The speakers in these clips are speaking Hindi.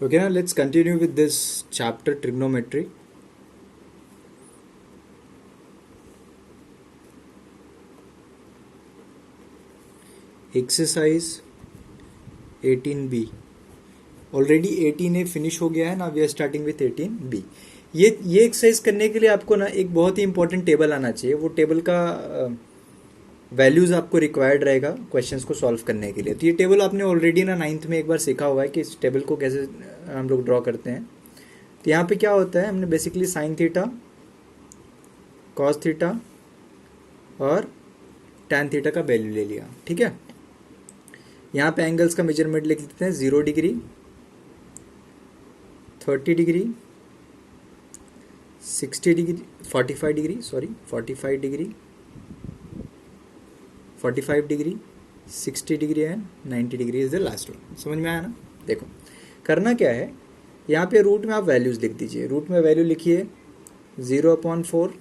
Okay, now let's continue with this chapter trigonometry. Exercise 18b. Already 18a finish हो गया है ना. We are starting with 18b. ये एक्सरसाइज करने के लिए आपको ना एक बहुत ही इंपॉर्टेंट टेबल आना चाहिए. वो टेबल का वैल्यूज आपको रिक्वायर्ड रहेगा क्वेश्चंस को सॉल्व करने के लिए. तो ये टेबल आपने ऑलरेडी ना 9th में एक बार सीखा हुआ है कि इस टेबल को कैसे हम लोग ड्रॉ करते हैं. तो यहाँ पे क्या होता है, हमने basically sine theta, cos theta और टैन थीटा का वैल्यू ले लिया. ठीक है. यहाँ पे एंगल्स का मेजरमेंट लिख लेते हैं. 0 degree, 30 degree, 60 degree, 45 degree, 45 degree, 45 degree, 60 degree and 90 degree is the last one. समझ में आया ना. देखो करना क्या है, यहाँ पे रूट में आप वैल्यूज लिख दीजिए. रूट में वैल्यू लिखिए 0/4,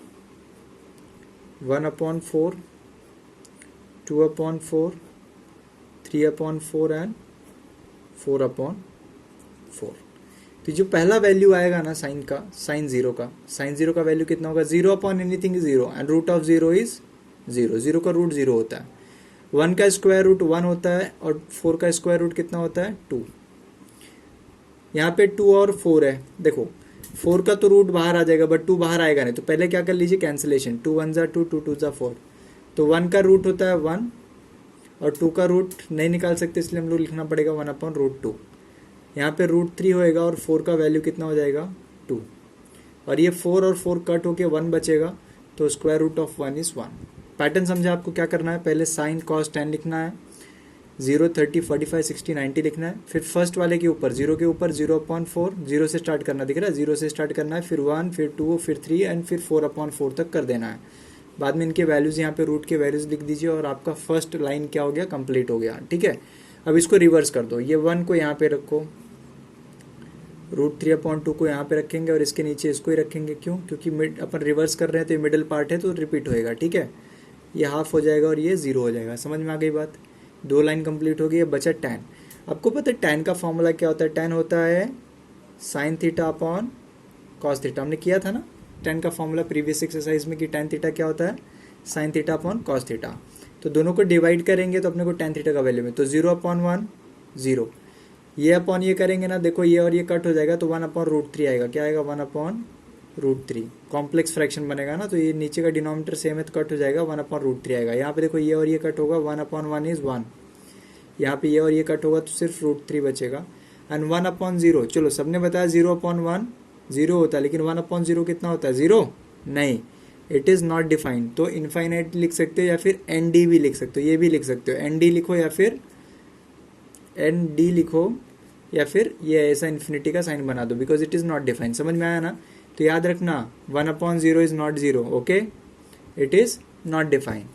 1/4, 2/4, 3/4 एंड 4/4. तो जो पहला वैल्यू आएगा ना साइन का, साइन जीरो का वैल्यू कितना होगा? 0/anything is 0 and root of 0 is 0. 0 का रूट 0 होता है. 1 का स्क्वायर रूट 1 होता है और 4 का स्क्वायर रूट कितना होता है? 2. यहाँ पे 2 और 4 है. देखो 4 का तो रूट बाहर आ जाएगा बट 2 बाहर आएगा नहीं. तो पहले क्या कर लीजिए, कैंसिलेशन. 2 1 जा 2, 2 2 जा 4. तो 1 का रूट होता है 1 और 2 का रूट नहीं निकाल सकते, इसलिए हम लोग लिखना पड़ेगा 1/√2. यहाँ पे √3 होएगा और 4 का वैल्यू कितना हो जाएगा? 2. और ये 4 और 4 कट होके 1 बचेगा. तो square root of 1 is 1. Pattern समझा आपको क्या करना है. पहले साइन कॉस टैन लिखना है, 0 30 45 60 90 लिखना है. फिर फर्स्ट वाले के ऊपर 0 के ऊपर 0/4, 0 से स्टार्ट करना, दिख रहा है? 0 से स्टार्ट करना है, फिर 1, फिर 2, फिर 3 एंड फिर 4/4 तक कर देना है. बाद में इनके वैल्यूज यहाँ पे रूट के वैल्यूज लिख दीजिए और आपका फर्स्ट लाइन क्या हो गया? कंप्लीट हो गया. ठीक है. अब इसको रिवर्स कर दो. ये 1 को यहाँ पे रखो, √3/2 को यहाँ पे रखेंगे और इसके नीचे इसको ही रखेंगे. क्यों? क्योंकि अपन रिवर्स कर रहे हैं तो ये मिडिल पार्ट है तो रिपीट होएगा. ठीक है. ये हाफ हो जाएगा और ये 0 हो जाएगा. समझ में आ गई बात? 2 लाइन कंप्लीट हो गई. है बचा टैन. आपको पता है टैन का फॉर्मूला क्या होता है? टैन होता है sine theta upon cos theta. हमने किया था ना टैन का फॉर्मूला प्रीवियस एक्सरसाइज में कि टैन थीटा क्या होता है? Sine theta upon cos theta. तो दोनों को डिवाइड करेंगे तो अपने को टैन थीटा का वैल्यू में, तो 0/1 0. ये अपॉन ये करेंगे ना, देखो ये और ये कट हो जाएगा तो 1/√3 आएगा. क्या आएगा? 1/√3. कॉम्प्लेक्स फ्रैक्शन बनेगा ना, तो ये नीचे का डिनोमिनेटर सेम है तो कट हो जाएगा, 1/√3 आएगा. यहाँ पे देखो ये और ये कट होगा, 1/1 इज 1. यहाँ पे ये और ये कट होगा तो सिर्फ √3 बचेगा. एंड 1/0, चलो सबने बताया 0/1 0 होता है, लेकिन 1/0 कितना होता है? 0 नहीं. It is not defined. तो इनफाइनाइट लिख सकते हो या फिर ND भी लिख सकते हो. ये भी लिख सकते हो, ND लिखो या फिर ND लिखो या फिर ये ऐसा इन्फिनिटी का साइन बना दो, because it is not defined. समझ में आया ना. तो याद रखना 1/0 is not 0. Okay, it is not defined.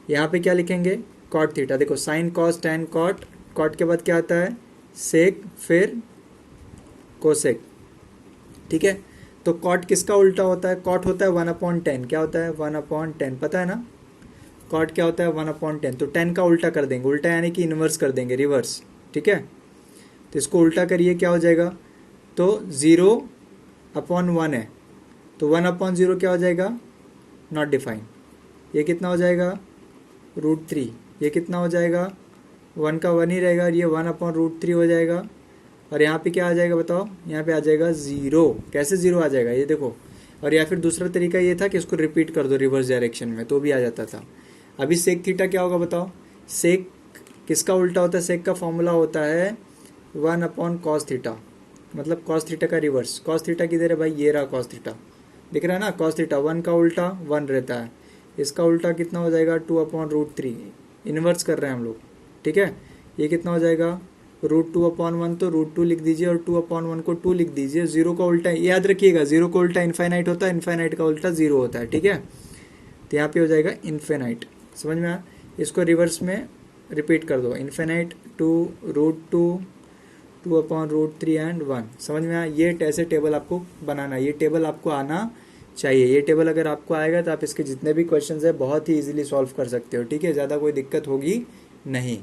यहाँ पे क्या लिखेंगे? Cot theta. देखो sine cos tan cot, cot के बाद क्या आता है? सेक, फिर कोसेक. ठीक है. तो कॉट किसका उल्टा होता है? कॉट होता है 1/10. क्या होता है? 1/10. पता है ना कॉट क्या होता है? 1/10. तो 10 का उल्टा कर देंगे. उल्टा यानी कि इनवर्स कर देंगे, रिवर्स. ठीक है. तो इसको उल्टा करिए, क्या हो जाएगा? तो 0/1 है तो 1/0 क्या हो जाएगा? Not defined. ये कितना हो जाएगा? √3. ये कितना हो जाएगा? 1 का 1 ही रहेगा. ये 1/√3 हो जाएगा. और यहाँ पे क्या आ जाएगा बताओ? यहाँ पे आ जाएगा 0. कैसे 0 आ जाएगा? ये देखो. और या फिर दूसरा तरीका ये था कि इसको रिपीट कर दो रिवर्स डायरेक्शन में, तो भी आ जाता था. अभी सेक थीटा क्या होगा बताओ? सेक किसका उल्टा होता है? सेक का फॉर्मूला होता है 1/cos थीटा, मतलब कॉस थीटा का रिवर्स. कॉस थीटा किधर है भाई? ये रहा कॉस थीटा, दिख रहा है ना. कॉस थीटा 1 का उल्टा 1 रहता है. इसका उल्टा कितना हो जाएगा? 2/√3. इन्वर्स कर रहे हैं हम लोग. ठीक है. ये कितना हो जाएगा? √2/1. तो √2 लिख दीजिए और 2/1 को 2 लिख दीजिए. 0 का उल्टा याद रखिएगा, 0 का उल्टा इनफाइनाइट होता है, इनफाइनाइट का उल्टा 0 होता है. ठीक है. तो यहाँ पे हो जाएगा इनफाइनाइट. समझ में आया? इसको रिवर्स में रिपीट कर दो. Infinite 2 √2 2/√3 and 1. समझ में आया? ये ऐसे टेबल आपको बनाना, ये टेबल आपको आना चाहिए. ये टेबल अगर आपको आएगा तो आप इसके जितने भी क्वेश्चंस है बहुत ही इजीली सॉल्व कर सकते हो. ठीक है. ज़्यादा कोई दिक्कत होगी नहीं.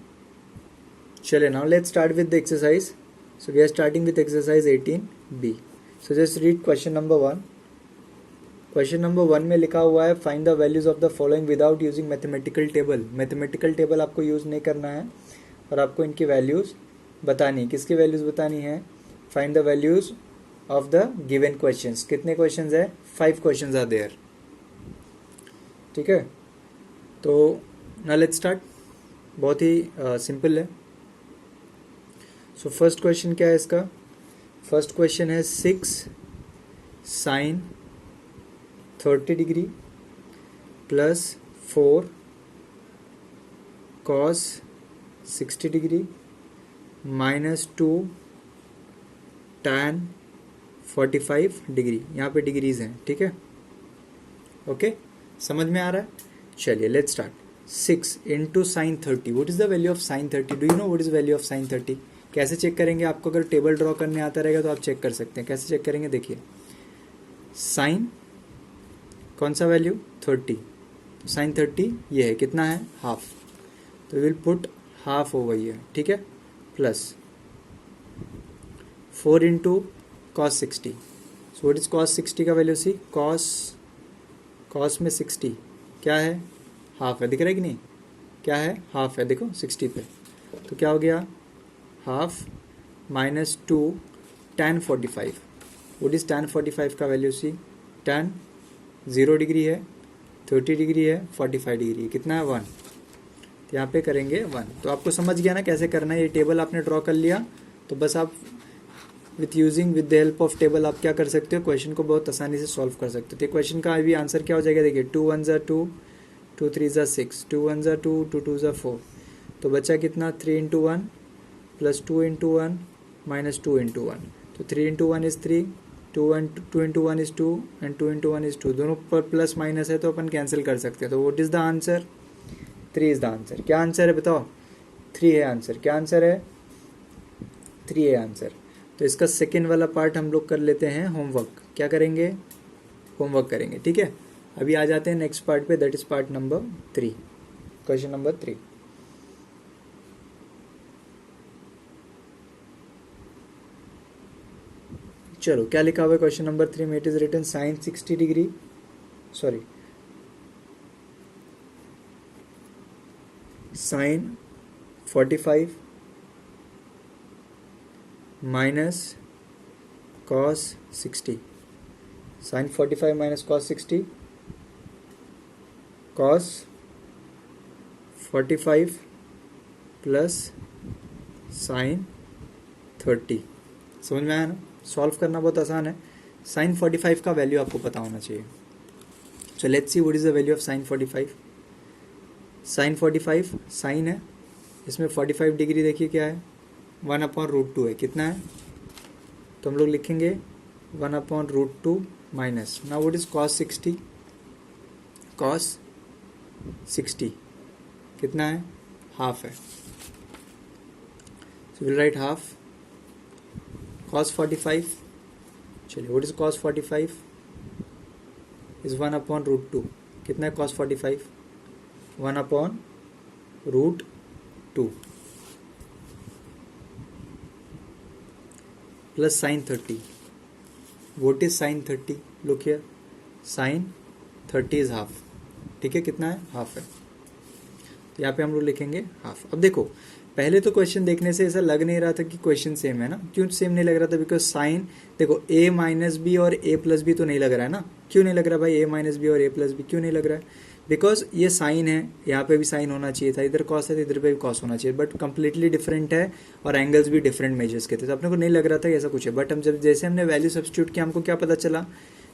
चले now let's start with the exercise. So we are starting with exercise 18B. So just read question number 1. Question number 1 में लिखा हुआ है find the values of the following without using mathematical table. Mathematical table आपको यूज़ नहीं करना है और आपको इनकी वैल्यूज़ बतानी. किसकी वैल्यूज़ बतानी है? Find the values of the given questions. कितने क्वेश्चंस है? 5 क्वेश्चंस आर देयर. ठीक है, तो नाउ लेट्स स्टार्ट. बहुत ही सिंपल है. सो फर्स्ट क्वेश्चन क्या है इसका? फर्स्ट क्वेश्चन है 6 sine 30 degree plus 4 cos 60 degree minus 2 tan 45 degree. यहाँ पे डिग्रीज हैं. ठीक है, ओके, समझ में आ रहा है? चलिए let's start. 6 into sine 30. What is the value of sign 30? Do you know what is value of sign 30? कैसे चेक करेंगे? आपको अगर टेबल ड्रॉ करने आता रहेगा तो आप चेक कर सकते हैं. कैसे चेक करेंगे? देखिए, साइन कौन सा वैल्यू? 30. साइन 30 ये है, कितना है? हाफ. तो will put half over here. ठीक है, plus 4 into cos 60. So what is cos 60 का वैल्यू? सी कॉस में 60 क्या है? हाफ है. दिख रहा है कि नहीं? क्या है? हाफ है. देखो 60 पे, तो क्या हो गया? Half minus 2 tan 45. What is tan 45 का वैल्यू? सी tan 0 डिग्री है, 30 डिग्री है, 45 डिग्री है. कितना है? 1. तो यहाँ पे करेंगे 1. तो आपको समझ गया ना कैसे करना है? ये टेबल आपने ड्रॉ कर लिया, तो बस आप with the help of table आप क्या कर सकते हो? क्वेश्चन को बहुत आसानी से सॉल्व कर सकते हो. तो क्वेश्चन का अभी आंसर क्या हो जाएगा? देखिए, 2 1 ज़ा 2, 2 3 ज़ा 6, 2 1 ज़ा 2, 2 2 ज़ा 4. तो बचा कितना? 3 into 1 plus 2 into 1 minus 2 into 1. तो 3 into 1 is 3, 2 into 1 is 2 and 2 into 1 is 2. दोनों पर प्लस माइनस है तो अपन कैंसिल कर सकते हैं. तो what is the answer? 3 is the answer. क्या आंसर है बताओ? 3 है आंसर. क्या आंसर है? 3 है आंसर. तो इसका सेकेंड वाला पार्ट हम लोग कर लेते हैं होमवर्क. क्या करेंगे? होमवर्क करेंगे. ठीक है, अभी आ जाते हैं नेक्स्ट पार्ट पे, that is part number 3. Question number 3. चलो, क्या लिखा हुआ है क्वेश्चन नंबर 3 में? It is written sine 60 degree, sorry, sine 45 minus cos 60. Sine 45 minus cos 60, cos 45 plus sine 30. समझ में आया ना? सॉल्व करना बहुत आसान है. साइन 45 का वैल्यू आपको पता होना चाहिए. So let's see what is the value of sine 45. Sine 45 sine है, इसमें 45 डिग्री देखिए क्या है? 1/√2 है. कितना है? तो हम लोग लिखेंगे 1/√2 minus. Now what is cos 60? Cos 60 कितना है? हाफ है. So will write half. Cos 45, चलिए, व्हाट इज कॉस 45? इज 1/√2. कितना है cos 45? 1/√2 plus sine 30. What is sine 30? Look here, sine 30 is half. ठीक है, कितना है? हाफ है. तो यहाँ पे हम लोग लिखेंगे हाफ. अब देखो, पहले तो क्वेश्चन देखने से ऐसा लग नहीं रहा था कि क्वेश्चन सेम है ना. क्यों सेम नहीं लग रहा था? बिकॉज साइन, देखो, a माइनस बी और a प्लस बी तो नहीं लग रहा है ना. क्यों नहीं लग रहा भाई? a माइनस बी और a प्लस बी क्यों नहीं लग रहा है? बिकॉज ये साइन है, यहाँ पे भी साइन होना चाहिए था, इधर कॉस है तो इधर पे भी कॉस होना चाहिए, बट कंप्लीटली डिफरेंट है और एंगल्स भी डिफरेंट मेजर्स के थे, तो अपने को नहीं लग रहा था कि ऐसा कुछ है. बट हम जब जैसे हमने वैल्यू सब्स्टिट्यूट किया, हमको क्या पता चला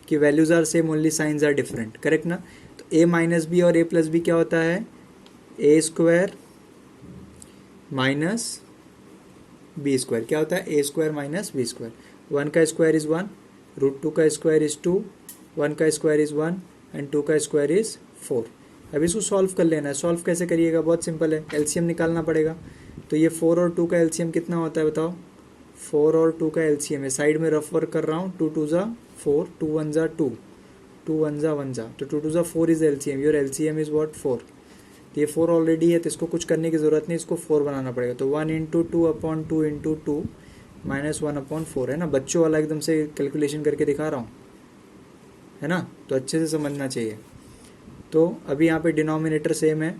कि values are same, only sines are different. Correct ना? तो a माइनस बी और a प्लस बी क्या होता है? a square minus B square. क्या होता है? a square minus B square. 1 का स्क्वायर इज 1, √2 का स्क्वायर इज 2, 1 का स्क्वायर इज 1 एंड 2 का स्क्वायर इज 4. अब इसको सॉल्व कर लेना है. सॉल्व कैसे करिएगा? बहुत सिंपल है, एलसीएम निकालना पड़ेगा. तो ये 4 और 2 का एलसीएम कितना होता है बताओ? 4 और 2 का एलसीएम है, साइड में रफ वर्क कर रहा हूँ. 2 2 ज़ा 4, 2 1 ज़ा 2, 2 1 ज़ा 1 ज़ा, तो 2 2 ज़ा 4 is LCM. Your LCM is what? 4. तो ये 4 ऑलरेडी है, तो इसको कुछ करने की ज़रूरत नहीं, इसको 4 बनाना पड़ेगा. तो 1 × 2 / 2 × 2 -1/4 है ना, बच्चों वाला एकदम से कैलकुलेशन करके दिखा रहा हूँ, है ना, तो अच्छे से समझना चाहिए। तो अभी यहाँ पे डिनोमिनेटर सेम है,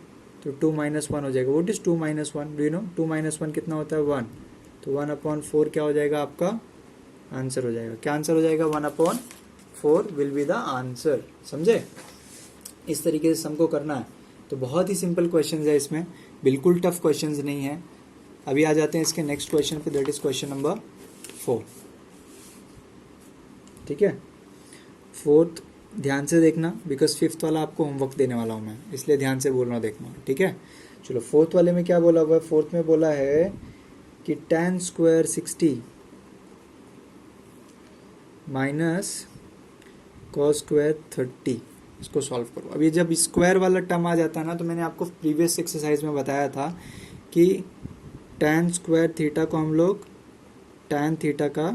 तो 2 - 1 हो जाएगा। What is 2 - 1? Do you know 2 - 1 कितना होता है? 1। तो 1/4 क्या हो जाएगा आपका आंसर हो जाएगा। क्या आंसर हो जाएगा? 1/4 विल बी द आंसर। समझे? इस तरीके से हमको करना है। तो बहुत ही सिंपल क्वेश्चन है इसमें, बिल्कुल टफ क्वेश्चन नहीं है। अभी आ जाते हैं इसके नेक्स्ट क्वेश्चन पे, दैट इज क्वेश्चन नंबर 4। ठीक है, 4th ध्यान से देखना, बिकॉज 5th वाला आपको होमवर्क देने वाला हूँ मैं, इसलिए ध्यान से बोलना देखना। ठीक है, चलो 4th वाले में क्या बोला हुआ है? 4th में बोला है कि tan square 60 minus cos square 30, इसको सॉल्व करो। अब ये जब स्क्वायर वाला टर्म आ जाता है ना, तो मैंने आपको प्रीवियस एक्सरसाइज में बताया था कि tan स्क्वायर थीटा को हम लोग tan थीटा का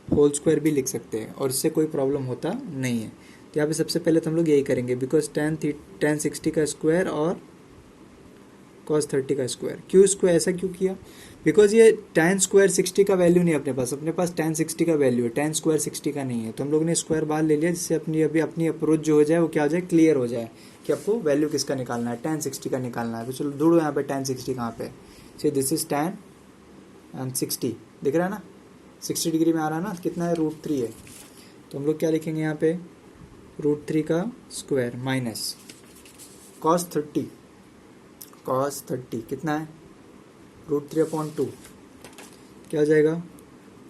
होल स्क्वायर भी लिख सकते हैं, और इससे कोई प्रॉब्लम होता नहीं है। तो यहाँ पे सबसे पहले तो हम लोग यही करेंगे, बिकॉज tan 60 का स्क्वायर और cos 30 का स्क्वायर। क्यों स्क्वायर ऐसा क्यों किया? बिकॉज ये tan स्क्वायर 60 का वैल्यू नहीं है अपने पास tan 60 का वैल्यू है, tan स्क्वायर 60 का नहीं है। तो हम लोग ने स्क्वायर बाहर ले लिया, जिससे अपनी अप्रोच जो हो जाए वो क्या हो जाए, क्लियर हो जाए कि आपको वैल्यू किसका निकालना है, tan 60 का निकालना है। तो चलो ढूंढो यहाँ पे tan 60 कहाँ पे। So this is tan and 60, दिख रहा है ना, 60 डिग्री में आ रहा है ना, कितना है? √3 है। तो हम लोग क्या लिखेंगे यहाँ पे? √3 का स्क्वायर माइनस cos 30 कितना है? √3/2 क्या हो जाएगा?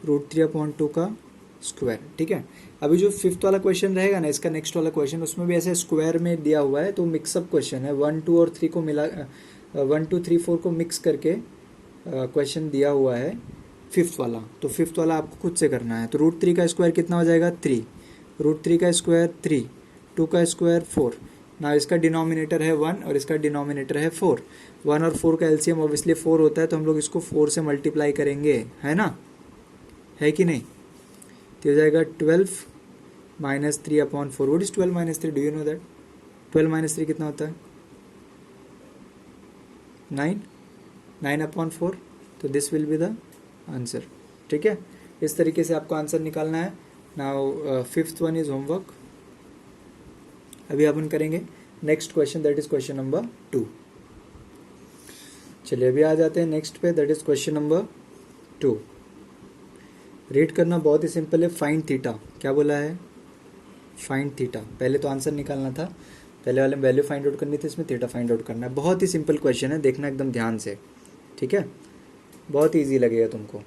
√3/2 का स्क्वायर। ठीक है, अभी जो 5th वाला क्वेश्चन रहेगा ना, इसका नेक्स्ट वाला क्वेश्चन, उसमें भी ऐसे स्क्वायर में दिया हुआ है, तो मिक्सअप क्वेश्चन है। 1 2 और 3 को मिला 1 2 3 4 को मिक्स करके क्वेश्चन दिया हुआ है 5th वाला। तो 5th वाला आपको खुद से करना है। तो √3 का स्क्वायर कितना हो जाएगा? 3। √3 का स्क्वायर 3, 2 का स्क्वायर 4। ना इसका डिनोमिनेटर है 1 और इसका डिनोमिनेटर है 4। 1 और 4 का एलसीएम ऑब्वियसली 4 होता है, तो हम लोग इसको 4 से मल्टीप्लाई करेंगे, है ना, है कि नहीं? तो हो जाएगा 12 - 3/4। What is 12 - 3? Do you know that? 12 - 3 कितना होता है? 9/4। तो this will be the answer. ठीक है, इस तरीके से आपको आंसर निकालना है। Now 5th one is homework. अभी अपन करेंगे next question, that is question number 2। चलिए अभी आ जाते हैं नेक्स्ट पे, that is question number 2। Read करना बहुत ही सिंपल है। फाइंड थीटा, क्या बोला है? Find theta. पहले तो आंसर निकालना था, पहले वाले में वैल्यू फाइंड आउट करनी थी, इसमें थीटा फाइंड आउट करना है। बहुत ही सिंपल क्वेश्चन है, देखना एकदम ध्यान से। ठीक है, बहुत ईजी लगेगा तुमको।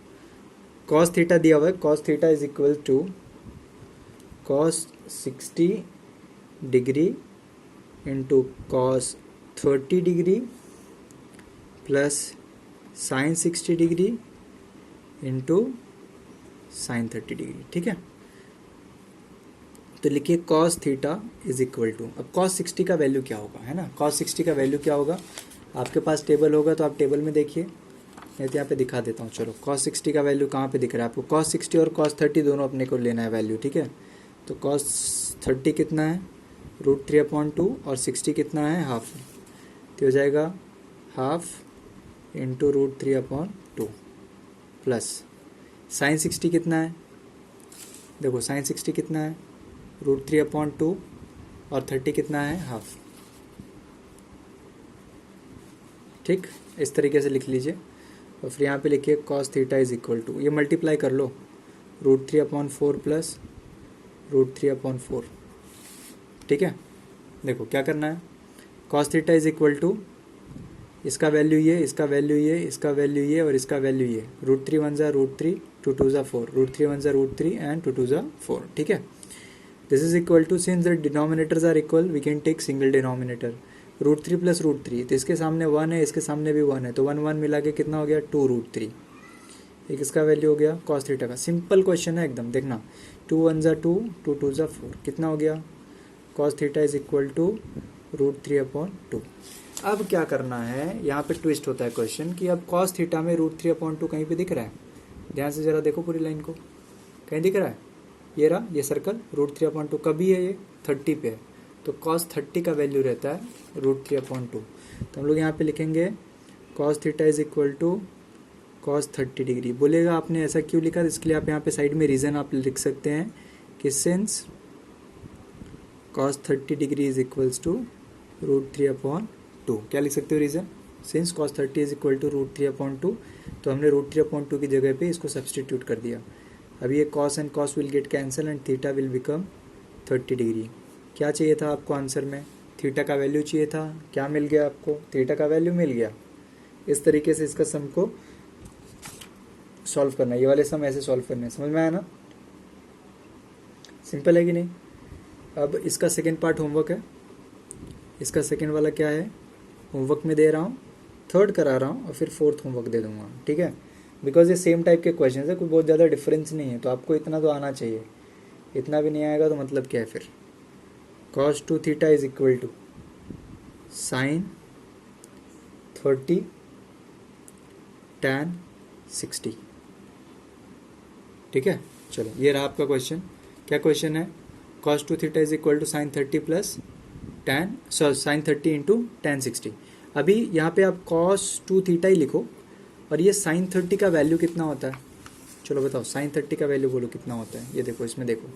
cos थीटा दिया हुआ है, cos theta is equal to cos 60 degree into cos 30 degree plus sin 60 degree into sin 30 degree. ठीक है, तो लिखिए cos theta is equal to, अब cos 60 का वैल्यू क्या होगा, है ना, cos 60 का वैल्यू क्या होगा? आपके पास टेबल होगा तो आप टेबल में देखिए, मैं तो यहाँ पे दिखा देता हूँ। चलो cos 60 का वैल्यू कहाँ पे दिख रहा है आपको? cos 60 और cos 30 दोनों अपने को लेना है वैल्यू। ठीक है, तो cos 30 कितना है? √3/2 और 60 कितना है? हाफ। तो हो जाएगा हाफ इंटू √3/2 प्लस sin 60 कितना है? देखो sin 60 कितना है? √3/2 और 30 कितना है? हाफ। ठीक, इस तरीके से लिख लीजिए। और फिर यहाँ पे लिखिए cos theta is equal to, ये मल्टीप्लाई कर लो, √3/4 प्लस √3/4। ठीक है, देखो क्या करना है, cos theta is equal to इसका वैल्यू ये, इसका वैल्यू ये, इसका वैल्यू ये और इसका वैल्यू ये। √3 1 जा √3, 2 2 जा 4, √3 1 जा √3 एंड 2 2 जा 4। ठीक है, this is equal to, since the denominators are equal we can take single denominator. √3 plus √3, तो इसके सामने 1 है, इसके सामने भी 1 है, तो 1 1 मिला के कितना हो गया? 2√3। एक इसका वैल्यू हो गया cos थीटा का। सिंपल क्वेश्चन है एकदम, देखना 2 1 जा 2, 2 2 जा 4, कितना हो गया? cos theta is equal to √3/2। अब क्या करना है, यहाँ पे ट्विस्ट होता है क्वेश्चन कि अब cos थीटा में √3/2 कहीं पे दिख रहा है? ध्यान से जरा देखो पूरी लाइन को, कहीं दिख रहा है? ये रहा, ये सर्कल √3/2 कभी है? ये 30 पे है, तो cos 30 का वैल्यू रहता है √3/2। तो हम लोग यहाँ पे लिखेंगे cos theta is equal to cos 30 degree. बोलेगा आपने ऐसा क्यों लिखा, इसके लिए आप यहाँ पे साइड में रीज़न आप लिख सकते हैं कि since cos 30 degree is equals to √3/2। क्या लिख सकते हो reason, since cos 30 is equal to √3/2। तो हमने √3/2 की जगह पे इसको सब्सटीट्यूट कर दिया। अब ये cos and cos will get cancel and theta will become 30 degree. क्या चाहिए था आपको आंसर में, थीटा का वैल्यू चाहिए था, क्या मिल गया आपको, थीटा का वैल्यू मिल गया। इस तरीके से इसका सम को सॉल्व करना है, ये वाले सम ऐसे सॉल्व करने हैं, समझ में आया ना, सिंपल है कि नहीं। अब इसका सेकेंड पार्ट होमवर्क है, इसका सेकेंड वाला क्या है, होमवर्क में दे रहा हूँ, थर्ड करा रहा हूँ और फिर फोर्थ होमवर्क दे दूंगा, ठीक है। बिकॉज ये सेम टाइप के क्वेश्चन है, कोई बहुत ज़्यादा डिफरेंस नहीं है, तो आपको इतना तो आना चाहिए। इतना भी नहीं आएगा तो मतलब क्या है फिर, cos 2 theta is equal to sin 30 tan 60, ठीक है। चलो ये रहा आपका क्वेश्चन। क्या क्वेश्चन है, cos 2 theta is equal to sin 30 plus sin 30 into tan 60। अभी यहाँ पे आप cos 2 थीटा ही लिखो और ये sin 30 का वैल्यू कितना होता है, चलो बताओ sin 30 का वैल्यू बोलो कितना होता है। ये देखो इसमें देखो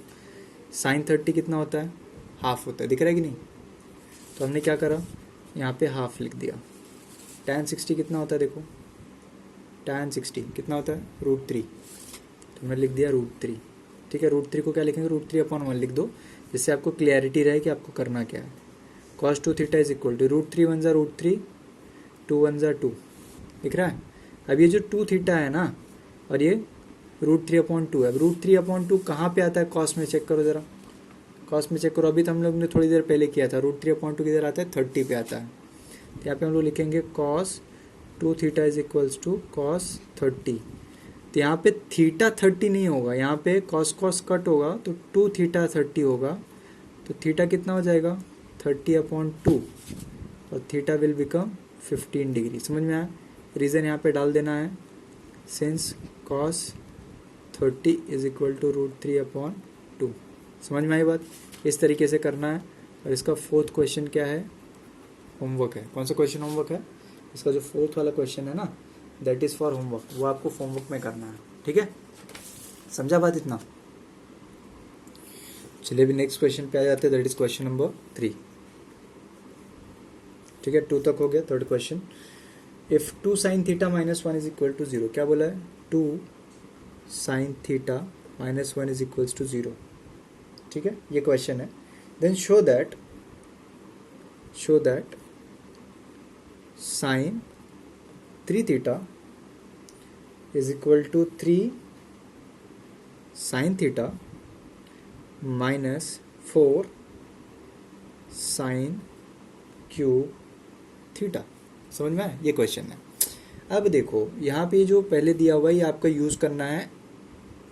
sin 30 कितना होता है, हाफ होता है, दिख रहा है कि नहीं। तो हमने क्या करा, यहाँ पे हाफ लिख दिया। tan 60 कितना होता है, देखो tan 60 कितना होता है √3, तो हमने लिख दिया √3, ठीक है। √3 को क्या लिखेंगे, √3/1 लिख दो, जिससे आपको क्लियरिटी रहे कि आपको करना क्या है। cos 2 theta is equal to √3 1 ज़ा √3, 2 1 ज़ा 2, दिख रहा है। अब ये जो 2 थीटा है ना और ये √3/2 है, √3/2 कहाँ पे आता है कॉस में, चेक करो ज़रा, कॉस में चेक करो। अभी तो हम लोग ने थोड़ी देर पहले किया था, √3/2 किधर आता है, 30 पे आता है। तो यहाँ पे हम लोग लिखेंगे cos 2 theta is equals to cos 30। तो यहाँ पे थीटा 30 नहीं होगा, यहाँ पे cos कट होगा तो 2 थीटा 30 होगा। तो थीटा कितना हो जाएगा 30/2 और थीटा विल बिकम 15 डिग्री। समझ में आया, रीज़न यहाँ पे डाल देना है, since cos 30 is equal to √3/2। समझ में आई बात, इस तरीके से करना है। और इसका फोर्थ क्वेश्चन क्या है, होमवर्क है। कौन सा क्वेश्चन होमवर्क है, इसका जो फोर्थ वाला क्वेश्चन है ना, दैट इज़ फॉर होमवर्क, वो आपको होमवर्क में करना है, ठीक है। समझा बात इतना। चलिए अभी नेक्स्ट क्वेश्चन पे आ जाते हैं, दैट इज क्वेश्चन नंबर 3, ठीक है। 2 तक हो गया। Third question, if 2 sin theta -1 is equal to 0। क्या बोला है, 2 sin theta -1 is equals to 0, ठीक है, ये क्वेश्चन है। Then show that sin 3 theta is equal to 3 sin theta -4 sin cube theta. समझ में आया, ये क्वेश्चन है। अब देखो यहाँ पे जो पहले दिया हुआ है ये आपका यूज़ करना है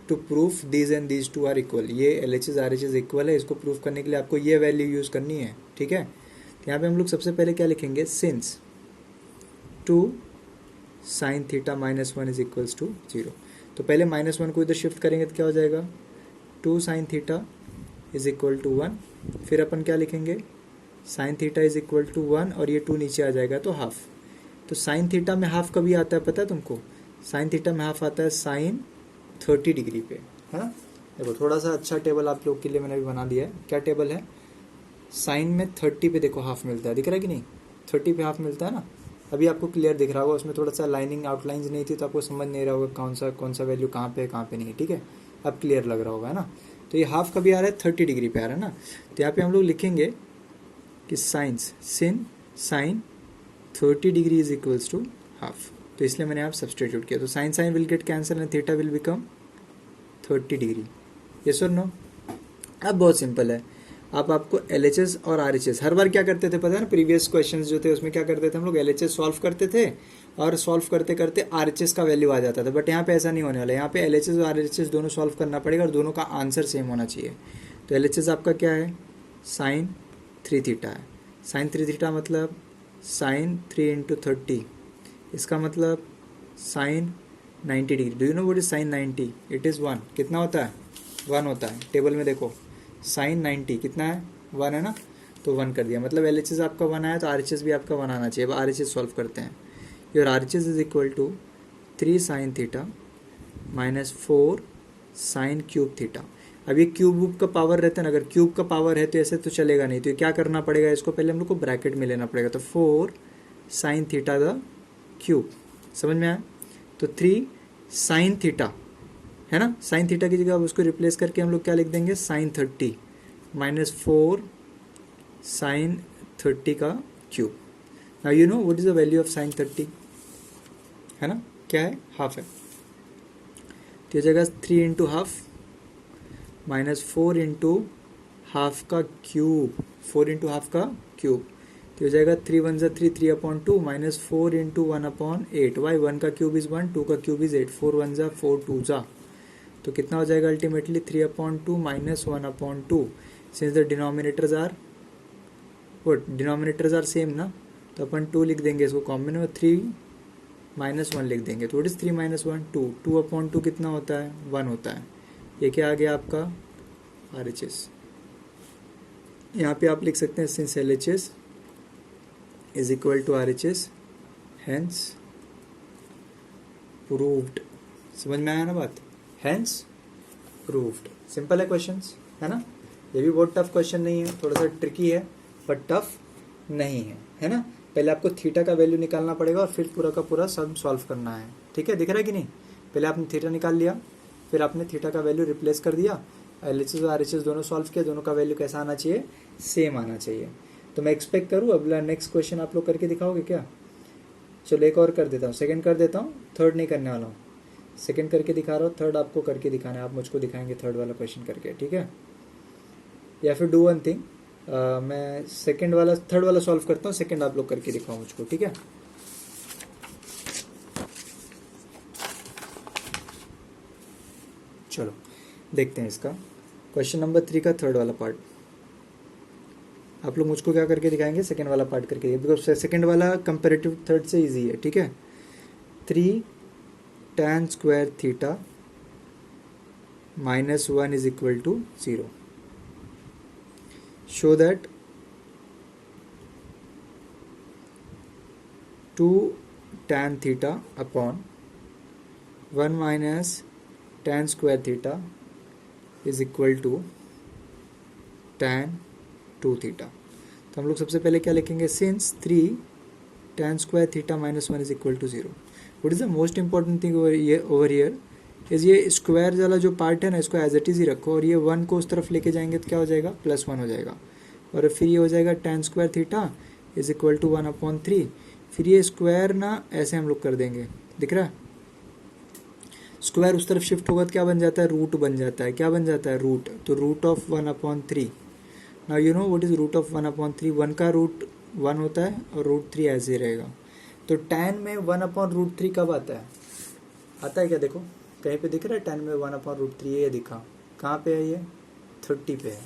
to proof these and these two are equal. ये LHS RHS इक्वल है, इसको प्रूफ करने के लिए आपको ये वैल्यू यूज़ करनी है, ठीक है। तो यहाँ पे हम लोग सबसे पहले क्या लिखेंगे, since 2 sin theta -1 is equals to 0। तो पहले -1 को इधर शिफ्ट करेंगे तो क्या हो जाएगा, 2 sin theta is equal to 1। फिर अपन क्या लिखेंगे, sin theta is equal to 1 और ये 2 नीचे आ जाएगा तो हाफ। तो sin थीटा में हाफ कभी आता है पता है तुमको, sin थीटा में हाफ आता है sin 30 डिग्री पे, है ना। देखो थोड़ा सा अच्छा टेबल आप लोग के लिए मैंने भी बना दिया है। क्या टेबल है, साइन में 30 पे देखो हाफ मिलता है, दिख रहा है कि नहीं, 30 पे हाफ मिलता है ना। अभी आपको क्लियर दिख रहा होगा, उसमें थोड़ा सा लाइनिंग आउटलाइंस नहीं थी तो आपको समझ नहीं रहा होगा कौन सा वैल्यू कहाँ पे नहीं है, ठीक है। अब क्लियर लग रहा होगा, है ना। तो ये हाफ कभी आ रहा है 30 डिग्री पे आ रहा है ना। तो यहाँ पे हम लोग लिखेंगे कि sin 30 degree is equals to half. तो इसलिए मैंने आप सब्सटीट्यूट किया। तो sine will get cancel and theta will become 30 degree, yes और नो। अब बहुत सिंपल है, अब आपको LHS और RHS हर बार क्या करते थे पता है ना, प्रीवियस क्वेश्चंस जो थे उसमें क्या करते थे हम लोग, LHS सॉल्व करते थे और सॉल्व करते करते RHS का वैल्यू आ जाता था। बट यहाँ पे ऐसा नहीं होने वाला, यहाँ पे LHS और RHS दोनों सॉल्व करना पड़ेगा और दोनों का आंसर सेम होना चाहिए। तो LHS आपका क्या है, sin 3 थीटा है। sin 3 थीटा मतलब sin 3 इंटू 30, इसका मतलब sin 90 degree. Do you know what is sin 90, it is 1। कितना होता है, 1 होता है। टेबल में देखो sin 90 कितना है, 1 है ना, तो 1 कर दिया। मतलब LHS आपका 1 आया तो RHS भी आपका 1 आना चाहिए। अब RHS सॉल्व करते हैं। Your RHS is equal to 3 sine theta minus 4 sine cube theta. अब ये क्यूब का पावर रहता है ना, अगर क्यूब का पावर है तो ऐसे तो चलेगा नहीं, तो ये क्या करना पड़ेगा, इसको पहले हम लोग को ब्रैकेट में लेना पड़ेगा। तो 4 साइन थीटा द क्यूब, समझ में आया। तो 3 साइन थीटा है ना, साइन थीटा की जगह अब उसको रिप्लेस करके हम लोग क्या लिख देंगे, साइन 30 माइनस 4 साइन 30 का cube. Now you know what is the value of sign 30, है ना, क्या है, हाफ है। तो ये जगह 3 into half minus 4 into half का क्यूब, 4 इंटू हाफ का क्यूब। तो हो जाएगा 3 1 3 3/2 माइनस 4 इंटू 1/8। वाई 1 का क्यूब इज 1, 2 का क्यूब इज 8, 4 1 4 2 जा। तो कितना हो जाएगा ultimately 3/2 minus 1/2। Since the denominators are what, denominators are same ना, तो अपन 2 लिख देंगे इसको कॉमन में, 3 माइनस 1 लिख देंगे। तो व्हाट इज 3 माइनस 1, 2, 2/2 कितना होता है, 1 होता है। ये क्या आ गया आपका RHS। यहाँ पे आप लिख सकते हैं since LHS is equal to RHS hence proved. समझ में आया ना बात, हेंस प्रूव्ड। सिंपल है क्वेश्चंस, है ना, ये भी बहुत टफ क्वेश्चन नहीं है, थोड़ा सा ट्रिकी है बट टफ नहीं है ना। पहले आपको थीटा का वैल्यू निकालना पड़ेगा और फिर पूरा का पूरा सम सॉल्व करना है, ठीक है, दिख रहा है कि नहीं। पहले आपने थीटा निकाल लिया, फिर आपने थीटा का वैल्यू रिप्लेस कर दिया, LHS और RHS दोनों सॉल्व किया, दोनों का वैल्यू कैसा आना चाहिए, सेम आना चाहिए। तो मैं एक्सपेक्ट करूँ अगला नेक्स्ट क्वेश्चन आप लोग करके दिखाओगे क्या। चलो एक और कर देता हूँ, सेकंड कर देता हूँ, थर्ड नहीं करने वाला हूँ। सेकंड करके दिखा रहा हूँ, थर्ड आपको करके दिखाना है, आप मुझको दिखाएंगे थर्ड वाला क्वेश्चन करके, ठीक है। या फिर डू वन थिंग, मैं सेकंड वाला थर्ड वाला सॉल्व करता हूँ, सेकंड आप लोग करके दिखाओ मुझको, ठीक है। चलो देखते हैं इसका क्वेश्चन नंबर 3 का थर्ड वाला पार्ट। आप लोग मुझको क्या करके दिखाएंगे, सेकंड वाला पार्ट करके, बिकॉज सेकंड वाला कंपेरेटिव थर्ड से इजी है, ठीक है। 3 tan square theta minus 1 is equal to 0। Show that 2 tan theta upon 1 minus tan square theta is equal to tan 2 theta. तो हम लोग सबसे पहले क्या लिखेंगे, since 3 tan square theta minus 1 is equal to 0। What is the most important thing over here is ये स्क्वायर वाला जो पार्ट है ना, इसको एज इट इज ही रखो, और ये 1 को उस तरफ लेके जाएंगे तो क्या हो जाएगा, +1 हो जाएगा। और फिर ये हो जाएगा tan square theta is equal to 1/3। फिर ये स्क्वायर ना ऐसे हम लोग कर देंगे, दिख रहा है, स्क्वायर उस तरफ शिफ्ट होगा तो क्या बन जाता है, रूट बन जाता है, क्या बन जाता है, रूट। तो root of 1/3। Now you know what is root of 1/3, 1 का रूट 1 होता है और √3 ऐसे ही रहेगा। तो tan में 1/√3 कब आता है, आता है क्या, देखो कहीं पे दिख रहा है tan में 1/√3, ये दिखा, कहाँ पे है, ये 30 पे है।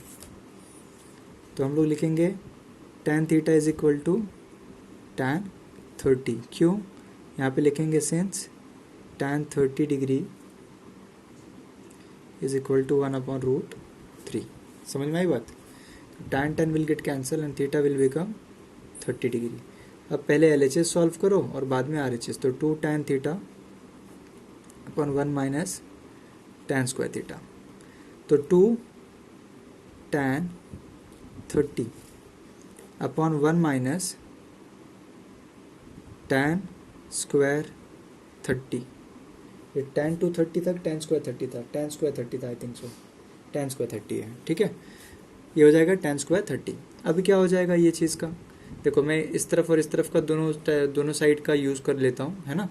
तो हम लोग लिखेंगे tan theta is equal to tan 30, क्यों, यहाँ पे लिखेंगे since tan 30 degree is equal to 1/√3। समझ में आई बात। tan will get cancel and theta will become 30 degree. अब पहले LHS सॉल्व करो और बाद में RHS। तो 2 tan theta upon 1 minus tan square theta. तो 2 tan 30 upon 1 minus tan square 30। ये tan टू 30 तक, tan स्क्वायर 30 था, tan स्क्वायर 30 था, I think so, tan square 30 है, ठीक है। ये हो जाएगा tan स्क्वायर 30। अभी क्या हो जाएगा ये चीज़ का, देखो मैं इस तरफ और इस तरफ का दोनों साइड का यूज़ कर लेता हूँ, है ना।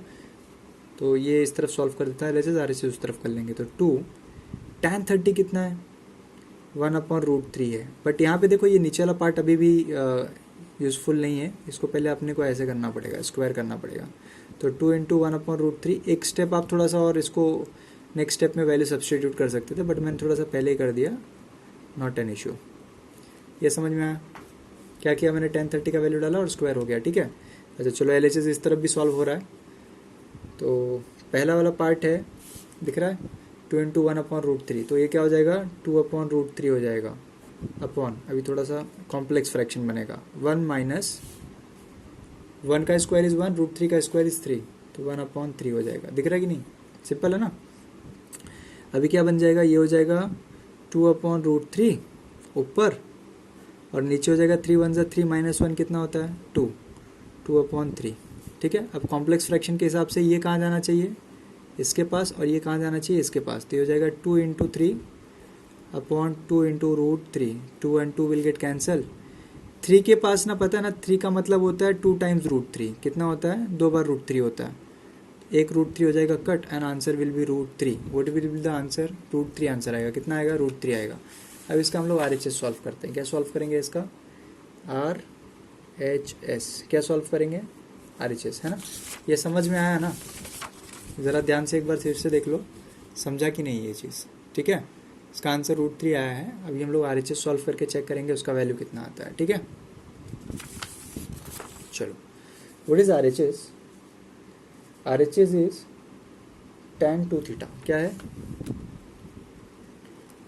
तो ये इस तरफ सॉल्व कर देता है, LHS RHS उस तरफ कर लेंगे। तो 2 tan 30 कितना है, 1/√3 है। बट यहाँ पे देखो ये नीचे वाला पार्ट अभी भी यूज़फुल नहीं है, इसको पहले अपने को ऐसे करना पड़ेगा, स्क्वायर करना पड़ेगा। तो 2 × 1/√3, एक स्टेप आप थोड़ा सा और इसको नेक्स्ट स्टेप में वैल्यू सब्सटीट्यूट कर सकते थे, बट मैंने थोड़ा सा पहले ही कर दिया, नॉट एन इशू। ये समझ में आया, क्या किया मैंने, tan 30 का वैल्यू डाला और स्क्वायर हो गया, ठीक है। अच्छा चलो LHS इस तरफ भी सॉल्व हो रहा है। तो पहला वाला पार्ट है, दिख रहा है, 2 × 1/√3, तो ये क्या हो जाएगा, 2/√3 हो जाएगा, अपॉन अभी थोड़ा सा कॉम्प्लेक्स फ्रैक्शन बनेगा, 1 माइनस 1 का स्क्वायर इज 1, √3 का स्क्वायर इज 3, तो 1/3 हो जाएगा। दिख रहा है कि नहीं, सिंपल है ना। अभी क्या बन जाएगा, ये हो जाएगा 2/√3 ऊपर, और नीचे हो जाएगा 3 1 3 -1 कितना होता है 2, 2/3। ठीक है, अब कॉम्प्लेक्स फ्रैक्शन के हिसाब से ये कहाँ जाना चाहिए, इसके पास, और ये कहाँ जाना चाहिए, इसके पास। तो ये हो जाएगा 2 × 3/2 × √3, 2 and 2 विल गेट कैंसल। 3 के पास ना, पता है ना, 3 का मतलब होता है 2 times √3, कितना होता है, 2 बार √3 होता है। एक √3 हो जाएगा cut, and answer will be √3। What will be the answer, √3 answer आएगा। कितना आएगा, √3 आएगा। अब इसका हम लोग RHS सॉल्व करते हैं। क्या सॉल्व करेंगे इसका, RHS, क्या सॉल्व करेंगे, RHS, है ना। ये समझ में आया ना, ज़रा ध्यान से एक बार फिर से देख लो, समझा कि नहीं ये चीज़। ठीक है, इसका आंसर √3 आया है। अभी हम लोग RHS सॉल्व करके चेक करेंगे उसका वैल्यू कितना आता है। ठीक है, चलो, what is RHS, RHS is tan 2θ। क्या है,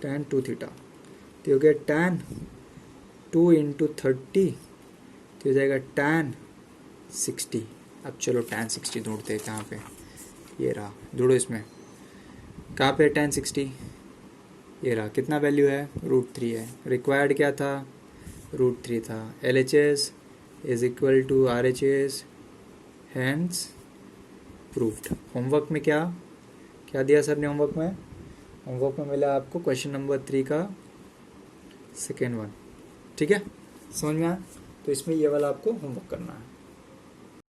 tan 2θ। तो हो गया tan 2 × 30, तो हो जाएगा tan 60। अब चलो tan 60 ढूंढते हैं, कहाँ पे, ये रहा, ढूंढो इसमें, कहाँ पे tan 60, ये रहा। कितना वैल्यू है, √3 है। रिक्वायर्ड क्या था, √3 था। LHS is equal to RHS, hence proved. Homework में क्या क्या दिया सर ने, होमवर्क में मिला आपको क्वेश्चन नंबर 3 का सेकेंड वन। ठीक है, समझ में आया। तो इसमें ये वाला आपको होमवर्क करना है।